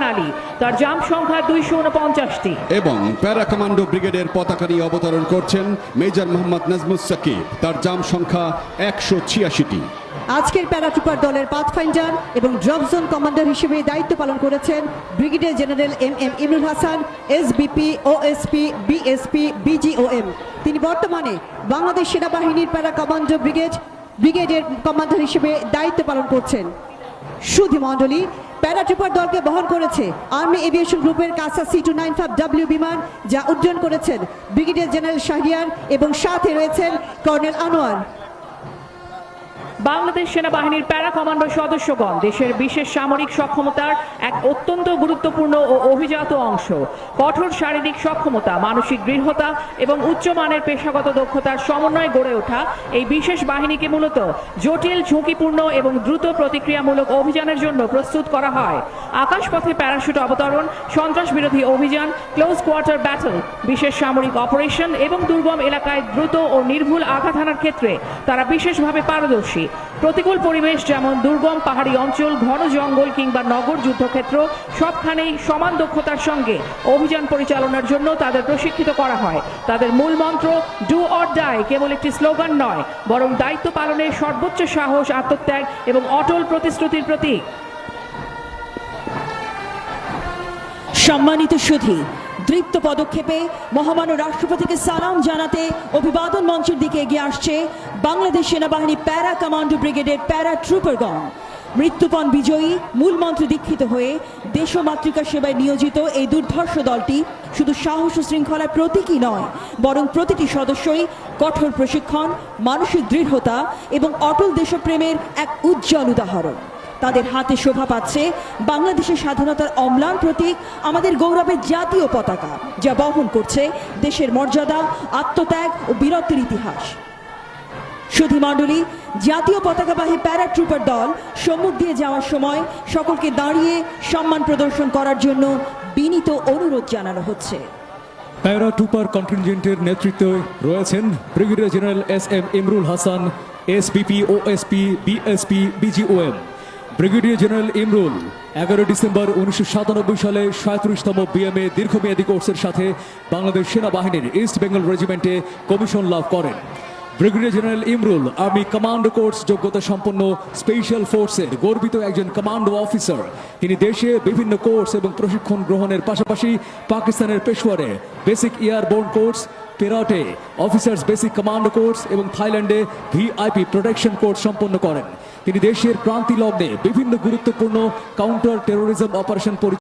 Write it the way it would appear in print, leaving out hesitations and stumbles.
আলী, তার জাম্প সংখ্যা 249টি। এবং প্যারা কমান্ডো ব্রিগেডের পতাকা নিয়ে অবতরণ করছেন মেজর মোহাম্মদ নাজমুস সাকিব, তার জাম্প সংখ্যা 186টি। আজকের প্যারাট্রুপার দলের পাথফাইন্ডার এবং ড্রপ জোন কমান্ডার হিসেবে দায়িত্ব পালন করেছেন brigadier general M Imrul Hasan, SBP, OSP, BSP, BGOM. তিনি বর্তমানে বাংলাদেশ সেনাবাহিনীর প্যারা কমান্ডো ব্রিগেডের কমান্ডার হিসেবে দায়িত্ব পালন করছেন। সুধী মণ্ডলী, প্যারাট্রুপার দলকে বহন করেছে আর্মি এভিয়েশন গ্রুপের কাসা C295W বিমান, যা উড্ডয়ন করেছেন ব্রিগেডিয়ার জেনারেল শাহরিয়ার এবং সাথে রয়েছেন কর্নেল আনোয়ার। বাংলাদেশ সেনাবাহিনীর প্যারা কমান্ডো সদস্যগণ দেশের বিশেষ সামরিক সক্ষমতার এক অত্যন্ত গুরুত্বপূর্ণ ও অভিজাত অংশ। কঠোর শারীরিক সক্ষমতা, মানসিক দৃঢ়তা এবং উচ্চমানের পেশাগত দক্ষতার সমন্বয়ে গড়ে ওঠা এই বিশেষ বাহিনীকে মূলত জটিল, ঝুঁকিপূর্ণ এবং দ্রুত প্রতিক্রিয়ামূলক অভিযানের জন্য প্রস্তুত করা হয়। আকাশপথে প্যারাশুট অবতরণ, সন্ত্রাস বিরোধী অভিযান, ক্লোজ কোয়ার্টার ব্যাটল, বিশেষ সামরিক অপারেশন এবং দুর্গম এলাকায় দ্রুত ও নির্ভুল আঘাত হানার ক্ষেত্রে তারা বিশেষভাবে পারদর্শী। প্রতিকূল পরিবেশ যেমন দুর্গম পাহাড়ি অঞ্চল, ঘন জঙ্গল কিংবা নগর যুদ্ধক্ষেত্র, সবখানেই সমান দক্ষতার সঙ্গে অভিযান পরিচালনার জন্য তাদের প্রশিক্ষিত করা হয়। তাদের মূল মন্ত্র ডু অর ডাই কেবল একটি স্লোগান নয়, বরং দায়িত্ব পালনের সর্বোচ্চ সাহস, আত্মত্যাগ এবং অটল প্রতিশ্রুতির প্রতীক। সম্মানিত সুধী, দৃপ্ত পদক্ষেপে মহামান্য রাষ্ট্রপতিকে সালাম জানাতে অভিবাদন মঞ্চের দিকে এগিয়ে আসছে বাংলাদেশ সেনাবাহিনী প্যারা কমান্ডো ব্রিগেডের প্যারা ট্রুপারগণ। মৃত্যুপণ বিজয়ী মূল মন্ত্রে দীক্ষিত হয়ে দেশ ও মাতৃকা সেবায় নিয়োজিত এই দুর্ধর্ষ দলটি শুধু সাহস ও শৃঙ্খলার প্রতীকই নয়, বরং প্রতিটি সদস্যই কঠোর প্রশিক্ষণ, মানসিক দৃঢ়তা এবং অটল দেশপ্রেমের এক উজ্জ্বল উদাহরণ। তাদের হাতে শোভা পাচ্ছে বাংলাদেশের স্বাধীনতার অম্লান প্রতীক, আমাদের গৌরবের জাতীয় পতাকা, যা বহন করছে দেশের মর্যাদা, আত্মত্যাগ ও বীরত্বের ইতিহাস। সুধী মণ্ডলী, জাতীয় পতাকাবাহী প্যারাট্রুপার দল সম্মুখ দিয়ে যাওয়ার সময় সকলকে দাঁড়িয়ে সম্মান প্রদর্শন করার জন্য বিনীত অনুরোধ জানানো হচ্ছে। প্যারাট্রুপার কন্টিনজেন্টের নেতৃত্বে রয়েছেন brigadier general M Imrul Hasan, SBP, OSP, BSP, BGOM. Brigadier general Imrul 11 December 1997 সালে 37তম বিএমএ দীর্ঘমেয়াদী কোর্সের সাথে বাংলাদেশ সেনাবাহিনীর ইস্ট বেঙ্গল রেজিমেন্টে কমিশন লাভ করেন। Brigadier general Imrul army commando course যোগ্যতা সম্পন্ন স্পেশাল ফোর্সের গর্বিত একজন কমান্ডো অফিসার। তিনি দেশে বিভিন্ন কোর্স এবং প্রশিক্ষণ গ্রহণের পাশাপাশি পাকিস্তানের পেশোয়ারে বেসিক এয়ারবোর্ন কোর্স, পেরাটে অফিসার্স বেসিক কমান্ডো কোর্স এবং থাইল্যান্ডে ভিআইপি প্রোটেকশন কোর্স সম্পন্ন করেন। তিনি দেশের ক্রান্তি লগ্নে বিভিন্ন গুরুত্বপূর্ণ কাউন্টার টেরোরিজম অপারেশন